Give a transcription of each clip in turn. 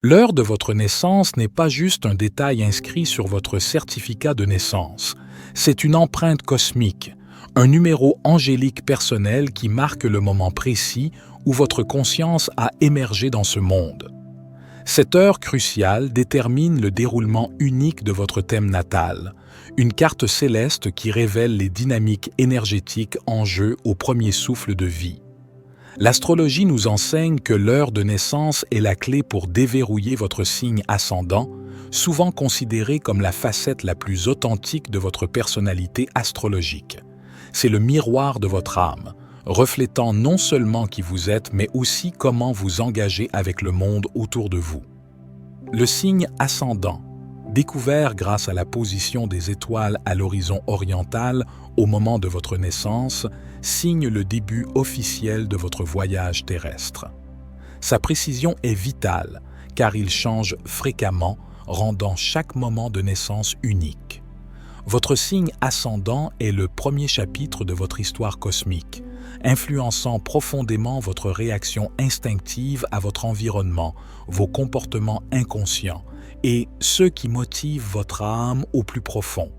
L'heure de votre naissance n'est pas juste un détail inscrit sur votre certificat de naissance. C'est une empreinte cosmique, un numéro angélique personnel qui marque le moment précis où votre conscience a émergé dans ce monde. Cette heure cruciale détermine le déroulement unique de votre thème natal, une carte céleste qui révèle les dynamiques énergétiques en jeu au premier souffle de vie. L'astrologie nous enseigne que l'heure de naissance est la clé pour déverrouiller votre signe ascendant, souvent considéré comme la facette la plus authentique de votre personnalité astrologique. C'est le miroir de votre âme, reflétant non seulement qui vous êtes, mais aussi comment vous engagez avec le monde autour de vous. Le signe ascendant, découvert grâce à la position des étoiles à l'horizon oriental au moment de votre naissance, signe le début officiel de votre voyage terrestre. Sa précision est vitale, car il change fréquemment, rendant chaque moment de naissance unique. Votre signe ascendant est le premier chapitre de votre histoire cosmique, influençant profondément votre réaction instinctive à votre environnement, vos comportements inconscients et ceux qui motivent votre âme au plus profond.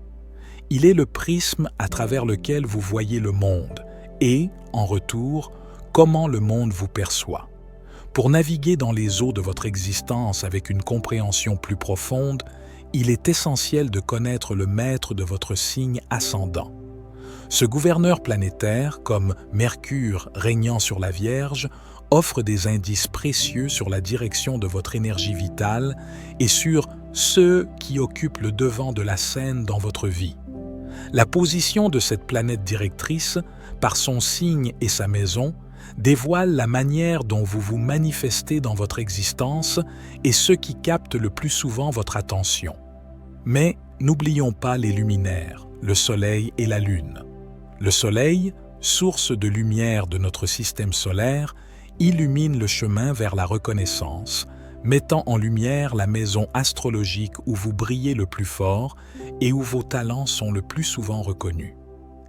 Il est le prisme à travers lequel vous voyez le monde et, en retour, comment le monde vous perçoit. Pour naviguer dans les eaux de votre existence avec une compréhension plus profonde, il est essentiel de connaître le maître de votre signe ascendant. Ce gouverneur planétaire, comme Mercure régnant sur la Vierge, offre des indices précieux sur la direction de votre énergie vitale et sur ceux qui occupent le devant de la scène dans votre vie. La position de cette planète directrice, par son signe et sa maison, dévoile la manière dont vous vous manifestez dans votre existence et ce qui capte le plus souvent votre attention. Mais n'oublions pas les luminaires, le Soleil et la Lune. Le Soleil, source de lumière de notre système solaire, illumine le chemin vers la reconnaissance, mettant en lumière la maison astrologique où vous brillez le plus fort et où vos talents sont le plus souvent reconnus.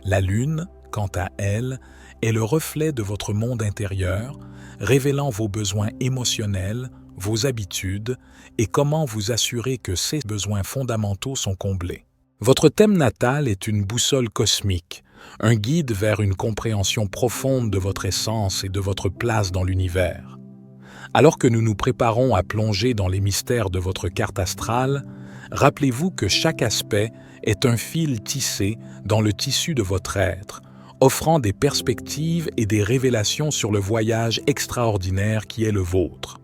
La Lune, quant à elle, est le reflet de votre monde intérieur, révélant vos besoins émotionnels, vos habitudes et comment vous assurer que ces besoins fondamentaux sont comblés. Votre thème natal est une boussole cosmique, un guide vers une compréhension profonde de votre essence et de votre place dans l'univers. Alors que nous nous préparons à plonger dans les mystères de votre carte astrale, rappelez-vous que chaque aspect est un fil tissé dans le tissu de votre être, offrant des perspectives et des révélations sur le voyage extraordinaire qui est le vôtre.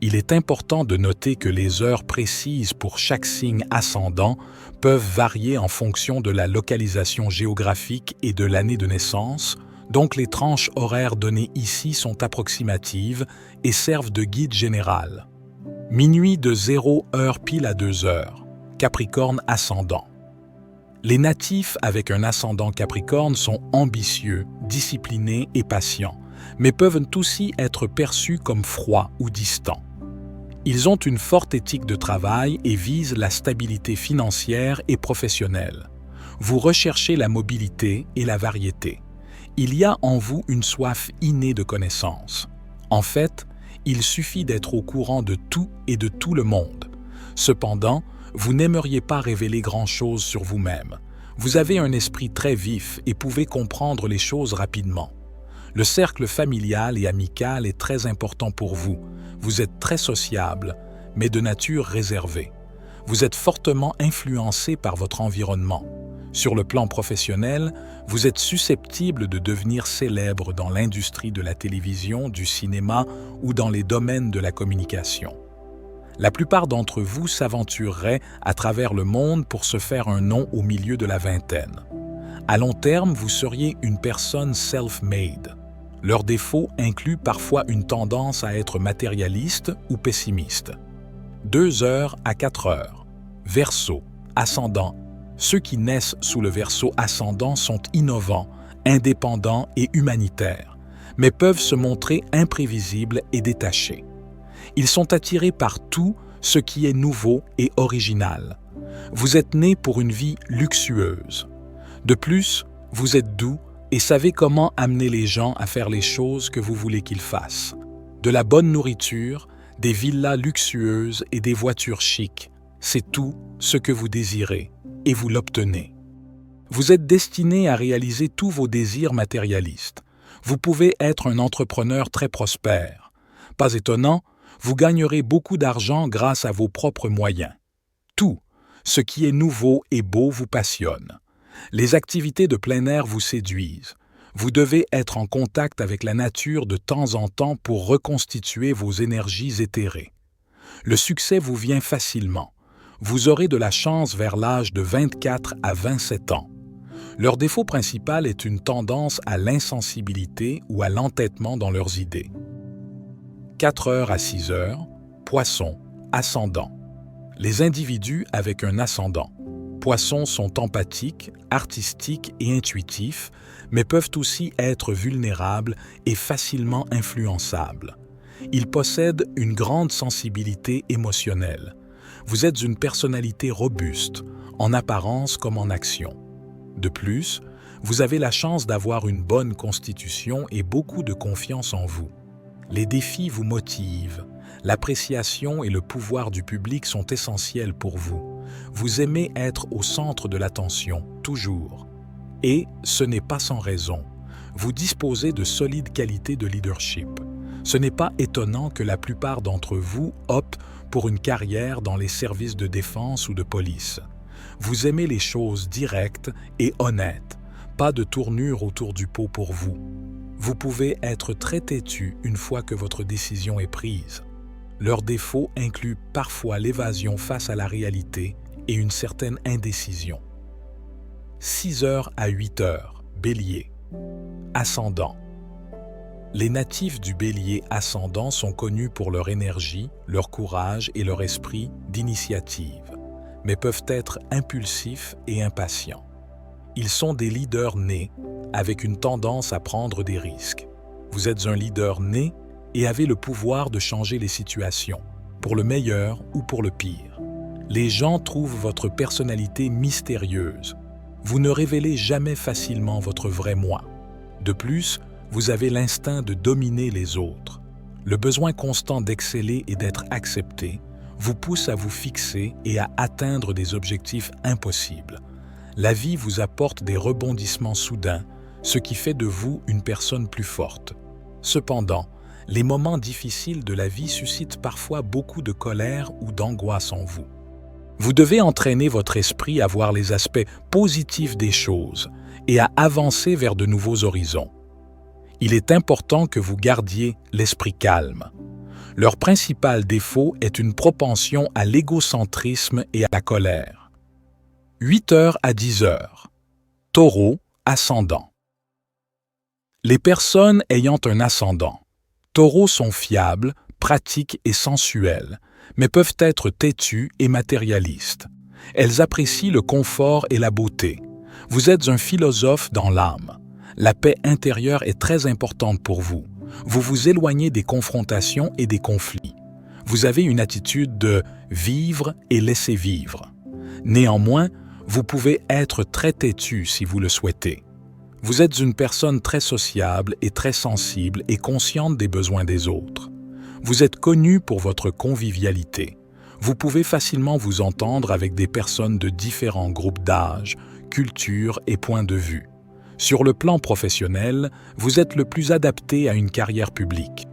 Il est important de noter que les heures précises pour chaque signe ascendant peuvent varier en fonction de la localisation géographique et de l'année de naissance, donc les tranches horaires données ici sont approximatives et servent de guide général. Minuit de 0 heure pile à 2 heures, Capricorne ascendant. Les natifs avec un ascendant Capricorne sont ambitieux, disciplinés et patients, mais peuvent aussi être perçus comme froids ou distants. Ils ont une forte éthique de travail et visent la stabilité financière et professionnelle. Vous recherchez la mobilité et la variété. Il y a en vous une soif innée de connaissances. En fait, il suffit d'être au courant de tout et de tout le monde. Cependant, vous n'aimeriez pas révéler grand-chose sur vous-même. Vous avez un esprit très vif et pouvez comprendre les choses rapidement. Le cercle familial et amical est très important pour vous. Vous êtes très sociable, mais de nature réservée. Vous êtes fortement influencé par votre environnement. Sur le plan professionnel, vous êtes susceptible de devenir célèbre dans l'industrie de la télévision, du cinéma ou dans les domaines de la communication. La plupart d'entre vous s'aventureraient à travers le monde pour se faire un nom au milieu de la vingtaine. À long terme, vous seriez une personne self-made. Leurs défauts incluent parfois une tendance à être matérialiste ou pessimiste. 2 heures à 4 heures. Verseau, ascendant. Ceux qui naissent sous le Verseau ascendant sont innovants, indépendants et humanitaires, mais peuvent se montrer imprévisibles et détachés. Ils sont attirés par tout ce qui est nouveau et original. Vous êtes né pour une vie luxueuse. De plus, vous êtes doux et savez comment amener les gens à faire les choses que vous voulez qu'ils fassent. De la bonne nourriture, des villas luxueuses et des voitures chics. C'est tout ce que vous désirez et vous l'obtenez. Vous êtes destiné à réaliser tous vos désirs matérialistes. Vous pouvez être un entrepreneur très prospère. Pas étonnant, vous gagnerez beaucoup d'argent grâce à vos propres moyens. Tout ce qui est nouveau et beau vous passionne. Les activités de plein air vous séduisent. Vous devez être en contact avec la nature de temps en temps pour reconstituer vos énergies éthérées. Le succès vous vient facilement. Vous aurez de la chance vers l'âge de 24 à 27 ans. Leur défaut principal est une tendance à l'insensibilité ou à l'entêtement dans leurs idées. 4h à 6h, Poisson, ascendant. Les individus avec un ascendant. Poissons sont empathiques, artistiques et intuitifs, mais peuvent aussi être vulnérables et facilement influençables. Ils possèdent une grande sensibilité émotionnelle. Vous êtes une personnalité robuste, en apparence comme en action. De plus, vous avez la chance d'avoir une bonne constitution et beaucoup de confiance en vous. Les défis vous motivent. L'appréciation et le pouvoir du public sont essentiels pour vous. Vous aimez être au centre de l'attention, toujours. Et ce n'est pas sans raison. Vous disposez de solides qualités de leadership. Ce n'est pas étonnant que la plupart d'entre vous optent pour une carrière dans les services de défense ou de police. Vous aimez les choses directes et honnêtes, pas de tournure autour du pot pour vous. Vous pouvez être très têtu une fois que votre décision est prise. Leurs défauts incluent parfois l'évasion face à la réalité et une certaine indécision. 6h à 8h, Bélier. Ascendant. Les natifs du Bélier ascendant sont connus pour leur énergie, leur courage et leur esprit d'initiative, mais peuvent être impulsifs et impatients. Ils sont des leaders nés, avec une tendance à prendre des risques. Vous êtes un leader né et avez le pouvoir de changer les situations, pour le meilleur ou pour le pire. Les gens trouvent votre personnalité mystérieuse. Vous ne révélez jamais facilement votre vrai moi. De plus, vous avez l'instinct de dominer les autres. Le besoin constant d'exceller et d'être accepté vous pousse à vous fixer et à atteindre des objectifs impossibles. La vie vous apporte des rebondissements soudains, ce qui fait de vous une personne plus forte. Cependant, les moments difficiles de la vie suscitent parfois beaucoup de colère ou d'angoisse en vous. Vous devez entraîner votre esprit à voir les aspects positifs des choses et à avancer vers de nouveaux horizons. Il est important que vous gardiez l'esprit calme. Leur principal défaut est une propension à l'égocentrisme et à la colère. 8h à 10h, Taureau, ascendant. Les personnes ayant un ascendant. Taureaux sont fiables, pratiques et sensuelles, mais peuvent être têtues et matérialistes. Elles apprécient le confort et la beauté. Vous êtes un philosophe dans l'âme. La paix intérieure est très importante pour vous. Vous vous éloignez des confrontations et des conflits. Vous avez une attitude de vivre et laisser vivre. Néanmoins, vous pouvez être très têtu si vous le souhaitez. Vous êtes une personne très sociable et très sensible et consciente des besoins des autres. Vous êtes connu pour votre convivialité. Vous pouvez facilement vous entendre avec des personnes de différents groupes d'âge, cultures et points de vue. Sur le plan professionnel, vous êtes le plus adapté à une carrière publique.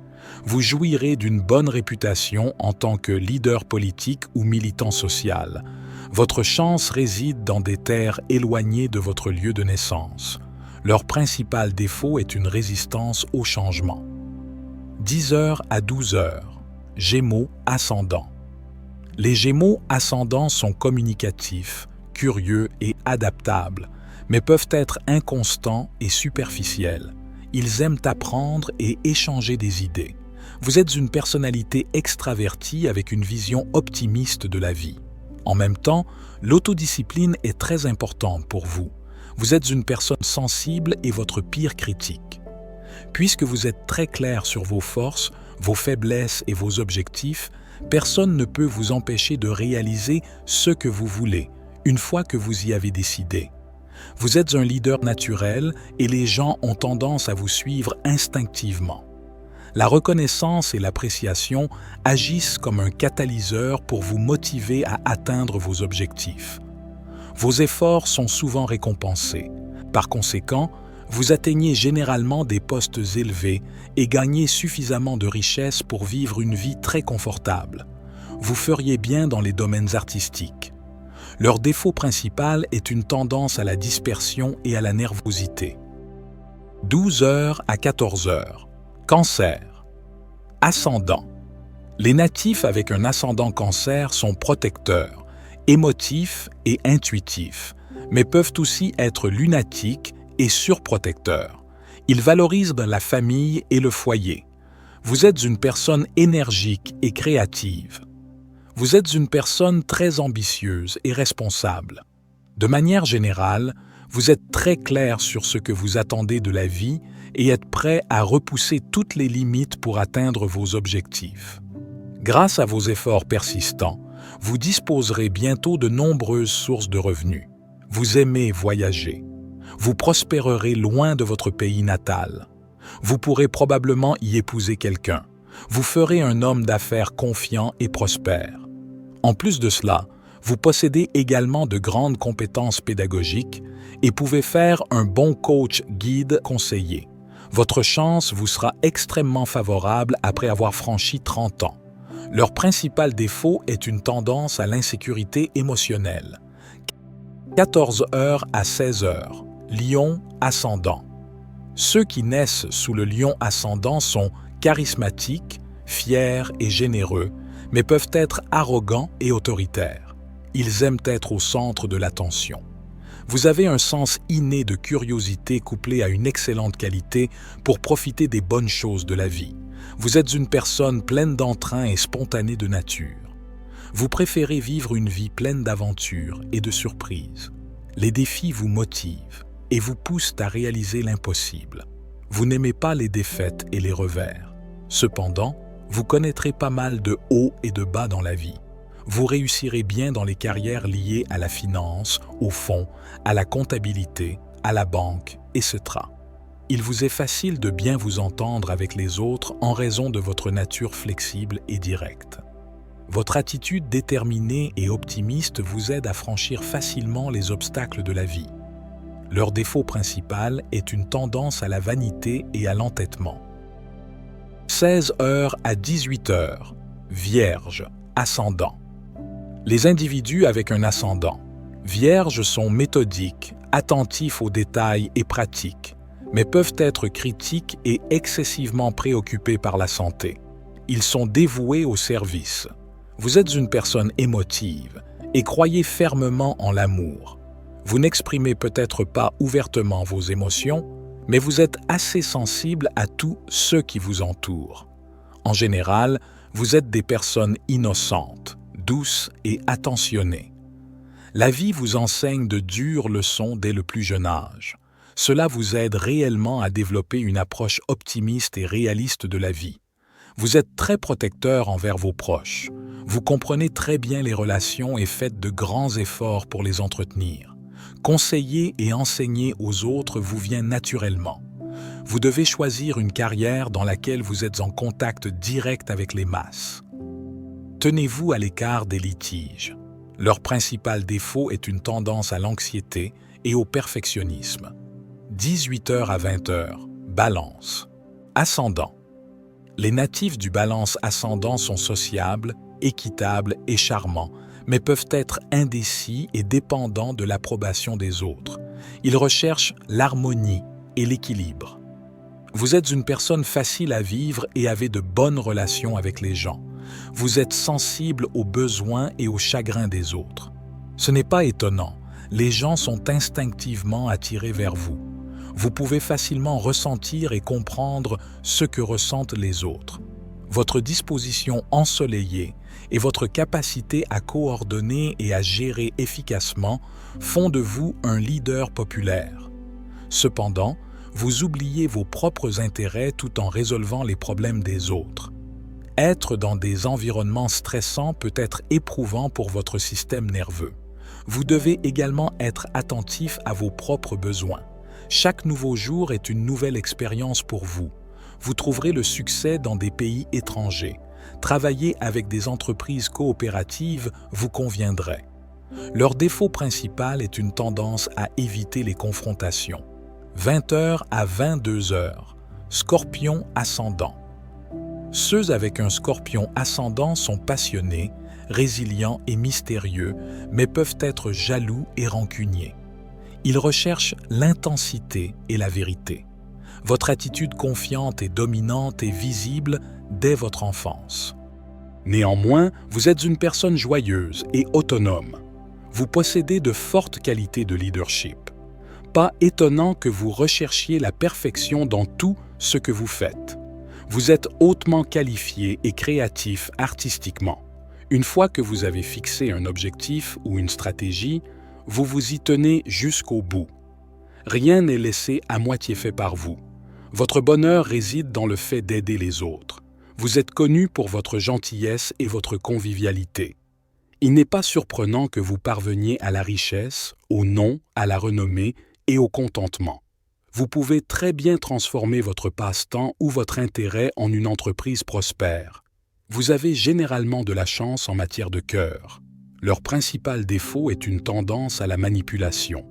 Vous jouirez d'une bonne réputation en tant que leader politique ou militant social. Votre chance réside dans des terres éloignées de votre lieu de naissance. Leur principal défaut est une résistance au changement. 10h à 12h, Gémeaux ascendant. Les Gémeaux ascendants sont communicatifs, curieux et adaptables, mais peuvent être inconstants et superficiels. Ils aiment apprendre et échanger des idées. Vous êtes une personnalité extravertie avec une vision optimiste de la vie. En même temps, l'autodiscipline est très importante pour vous. Vous êtes une personne sensible et votre pire critique. Puisque vous êtes très clair sur vos forces, vos faiblesses et vos objectifs, personne ne peut vous empêcher de réaliser ce que vous voulez, une fois que vous y avez décidé. Vous êtes un leader naturel et les gens ont tendance à vous suivre instinctivement. La reconnaissance et l'appréciation agissent comme un catalyseur pour vous motiver à atteindre vos objectifs. Vos efforts sont souvent récompensés. Par conséquent, vous atteignez généralement des postes élevés et gagnez suffisamment de richesses pour vivre une vie très confortable. Vous feriez bien dans les domaines artistiques. Leur défaut principal est une tendance à la dispersion et à la nervosité. 12 heures à 14 heures. Cancer. Ascendant. Les natifs avec un ascendant Cancer sont protecteurs, émotifs et intuitifs, mais peuvent aussi être lunatiques et surprotecteurs. Ils valorisent la famille et le foyer. Vous êtes une personne énergique et créative. Vous êtes une personne très ambitieuse et responsable. De manière générale, vous êtes très clair sur ce que vous attendez de la vie et êtes prêt à repousser toutes les limites pour atteindre vos objectifs. Grâce à vos efforts persistants, vous disposerez bientôt de nombreuses sources de revenus. Vous aimez voyager. Vous prospérerez loin de votre pays natal. Vous pourrez probablement y épouser quelqu'un. Vous ferez un homme d'affaires confiant et prospère. En plus de cela, vous possédez également de grandes compétences pédagogiques et pouvez faire un bon coach guide conseiller. Votre chance vous sera extrêmement favorable après avoir franchi 30 ans. Leur principal défaut est une tendance à l'insécurité émotionnelle. 14 heures à 16 heures. Lion ascendant. Ceux qui naissent sous le lion ascendant sont charismatiques, fiers et généreux, mais peuvent être arrogants et autoritaires. Ils aiment être au centre de l'attention. Vous avez un sens inné de curiosité couplé à une excellente qualité pour profiter des bonnes choses de la vie. Vous êtes une personne pleine d'entrain et spontanée de nature. Vous préférez vivre une vie pleine d'aventures et de surprises. Les défis vous motivent et vous poussent à réaliser l'impossible. Vous n'aimez pas les défaites et les revers. Cependant, vous connaîtrez pas mal de hauts et de bas dans la vie. Vous réussirez bien dans les carrières liées à la finance, au fonds, à la comptabilité, à la banque, etc. Il vous est facile de bien vous entendre avec les autres en raison de votre nature flexible et directe. Votre attitude déterminée et optimiste vous aide à franchir facilement les obstacles de la vie. Leur défaut principal est une tendance à la vanité et à l'entêtement. 16 heures à 18 heures. Vierge, ascendant. Les individus avec un ascendant. Vierges sont méthodiques, attentifs aux détails et pratiques, mais peuvent être critiques et excessivement préoccupés par la santé. Ils sont dévoués au service. Vous êtes une personne émotive et croyez fermement en l'amour. Vous n'exprimez peut-être pas ouvertement vos émotions, mais vous êtes assez sensible à tous ceux qui vous entourent. En général, vous êtes des personnes innocentes, douces et attentionnées. La vie vous enseigne de dures leçons dès le plus jeune âge. Cela vous aide réellement à développer une approche optimiste et réaliste de la vie. Vous êtes très protecteur envers vos proches. Vous comprenez très bien les relations et faites de grands efforts pour les entretenir. Conseiller et enseigner aux autres vous vient naturellement. Vous devez choisir une carrière dans laquelle vous êtes en contact direct avec les masses. Tenez-vous à l'écart des litiges. Leur principal défaut est une tendance à l'anxiété et au perfectionnisme. 18 heures à 20 heures. Balance. Ascendant. Les natifs du Balance ascendant sont sociables, équitables et charmants, mais peuvent être indécis et dépendants de l'approbation des autres. Ils recherchent l'harmonie et l'équilibre. Vous êtes une personne facile à vivre et avez de bonnes relations avec les gens. Vous êtes sensible aux besoins et aux chagrins des autres. Ce n'est pas étonnant, les gens sont instinctivement attirés vers vous. Vous pouvez facilement ressentir et comprendre ce que ressentent les autres. Votre disposition ensoleillée et votre capacité à coordonner et à gérer efficacement font de vous un leader populaire. Cependant, vous oubliez vos propres intérêts tout en résolvant les problèmes des autres. Être dans des environnements stressants peut être éprouvant pour votre système nerveux. Vous devez également être attentif à vos propres besoins. Chaque nouveau jour est une nouvelle expérience pour vous. Vous trouverez le succès dans des pays étrangers. Travailler avec des entreprises coopératives vous conviendrait. Leur défaut principal est une tendance à éviter les confrontations. 20h à 22h. Scorpion ascendant. Ceux avec un scorpion ascendant sont passionnés, résilients et mystérieux, mais peuvent être jaloux et rancuniers. Ils recherchent l'intensité et la vérité. Votre attitude confiante et dominante est visible dès votre enfance. Néanmoins, vous êtes une personne joyeuse et autonome. Vous possédez de fortes qualités de leadership. Pas étonnant que vous recherchiez la perfection dans tout ce que vous faites. Vous êtes hautement qualifié et créatif artistiquement. Une fois que vous avez fixé un objectif ou une stratégie, vous vous y tenez jusqu'au bout. Rien n'est laissé à moitié fait par vous. Votre bonheur réside dans le fait d'aider les autres. Vous êtes connu pour votre gentillesse et votre convivialité. Il n'est pas surprenant que vous parveniez à la richesse, au nom, à la renommée et au contentement. Vous pouvez très bien transformer votre passe-temps ou votre intérêt en une entreprise prospère. Vous avez généralement de la chance en matière de cœur. Leur principal défaut est une tendance à la manipulation.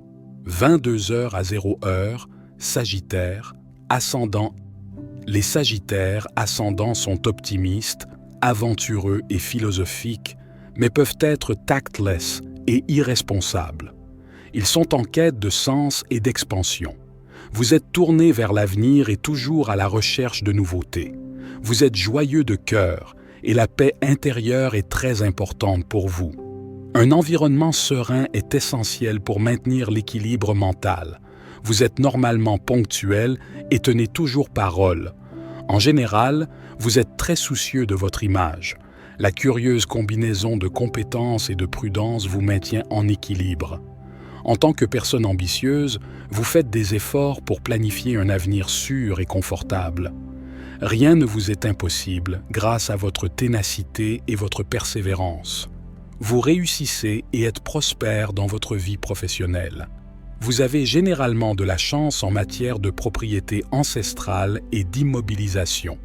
22h à 0h, Sagittaire, ascendant. Les Sagittaires ascendants sont optimistes, aventureux et philosophiques, mais peuvent être tactless et irresponsables. Ils sont en quête de sens et d'expansion. Vous êtes tourné vers l'avenir et toujours à la recherche de nouveautés. Vous êtes joyeux de cœur et la paix intérieure est très importante pour vous. Un environnement serein est essentiel pour maintenir l'équilibre mental. Vous êtes normalement ponctuel et tenez toujours parole. En général, vous êtes très soucieux de votre image. La curieuse combinaison de compétences et de prudence vous maintient en équilibre. En tant que personne ambitieuse, vous faites des efforts pour planifier un avenir sûr et confortable. Rien ne vous est impossible grâce à votre ténacité et votre persévérance. Vous réussissez et êtes prospère dans votre vie professionnelle. Vous avez généralement de la chance en matière de propriété ancestrale et d'immobilisation.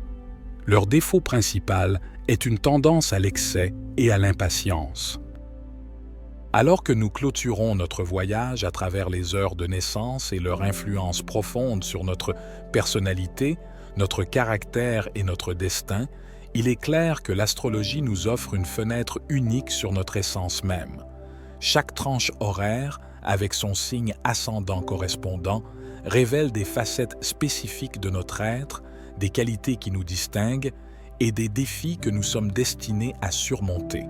Leur défaut principal est une tendance à l'excès et à l'impatience. Alors que nous clôturons notre voyage à travers les heures de naissance et leur influence profonde sur notre personnalité, notre caractère et notre destin, il est clair que l'astrologie nous offre une fenêtre unique sur notre essence même. Chaque tranche horaire, avec son signe ascendant correspondant, révèle des facettes spécifiques de notre être, des qualités qui nous distinguent et des défis que nous sommes destinés à surmonter.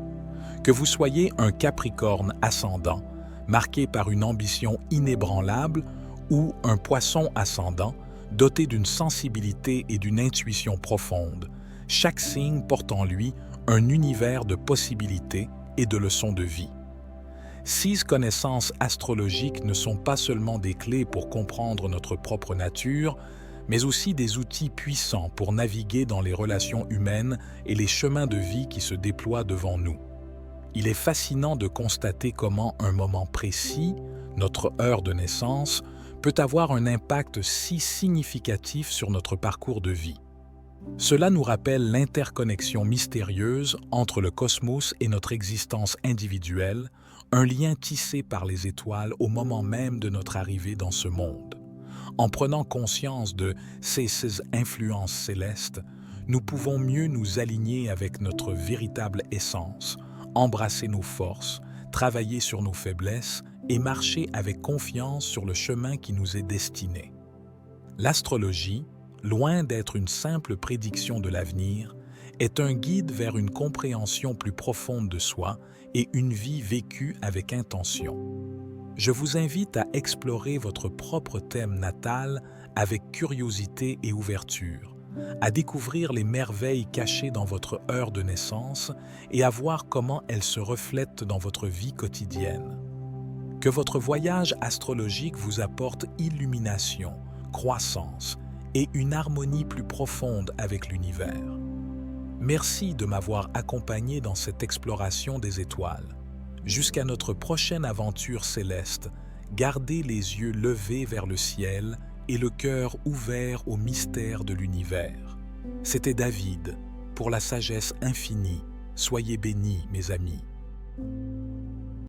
Que vous soyez un Capricorne ascendant, marqué par une ambition inébranlable, ou un Poisson ascendant, doté d'une sensibilité et d'une intuition profonde, chaque signe porte en lui un univers de possibilités et de leçons de vie. 6 connaissances astrologiques ne sont pas seulement des clés pour comprendre notre propre nature, mais aussi des outils puissants pour naviguer dans les relations humaines et les chemins de vie qui se déploient devant nous. Il est fascinant de constater comment un moment précis, notre heure de naissance, peut avoir un impact si significatif sur notre parcours de vie. Cela nous rappelle l'interconnexion mystérieuse entre le cosmos et notre existence individuelle, un lien tissé par les étoiles au moment même de notre arrivée dans ce monde. En prenant conscience de ces influences célestes, nous pouvons mieux nous aligner avec notre véritable essence, embrasser nos forces, travailler sur nos faiblesses et marcher avec confiance sur le chemin qui nous est destiné. L'astrologie, loin d'être une simple prédiction de l'avenir, est un guide vers une compréhension plus profonde de soi et une vie vécue avec intention. Je vous invite à explorer votre propre thème natal avec curiosité et ouverture, à découvrir les merveilles cachées dans votre heure de naissance et à voir comment elles se reflètent dans votre vie quotidienne. Que votre voyage astrologique vous apporte illumination, croissance et une harmonie plus profonde avec l'univers. Merci de m'avoir accompagné dans cette exploration des étoiles. Jusqu'à notre prochaine aventure céleste, gardez les yeux levés vers le ciel et le cœur ouvert au mystère de l'univers. C'était David, pour la sagesse infinie. Soyez bénis, mes amis.